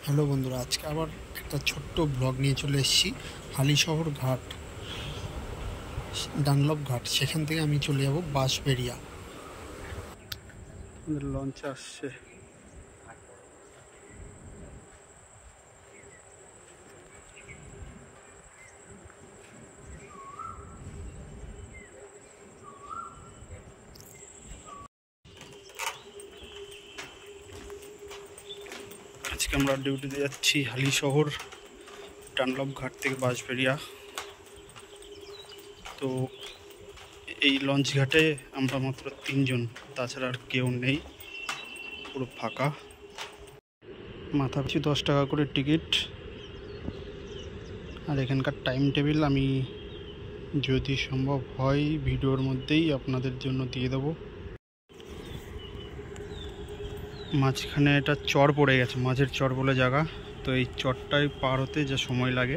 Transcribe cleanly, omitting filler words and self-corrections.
Hello বন্ধুরা, আজকে আবার একটা ছোট্ট ব্লগ নিয়ে চলে এসেছি। হালিশহর ঘাট, ডানলপ ঘাট, সেখান থেকে আমি চলে যাব বাঁশবেড়িয়া। লঞ্চ আসছে। আজকে আমরা ডিউটিতে যাচ্ছি হালিশহর ডানলপ ঘাট থেকে বাঁশবেড়িয়া। তো এই লঞ্চ ঘাটে আমরা মাত্র 3 জন, তাছাড়া আর কেউ নেই, পুরো ফাঁকা। মাথা পিছু 10 টাকা করে টিকিট। আর এখানকার টাইম টেবিল আমি যদি সম্ভব হয় ভিডিওর মধ্যেই আপনাদের জন্য দিয়ে দেবো। মাঝখানে একটা চর পড়ে গেছে, মাঝের চর বলে জায়গা। তো এই চরটায় পার হতে যে সময় লাগে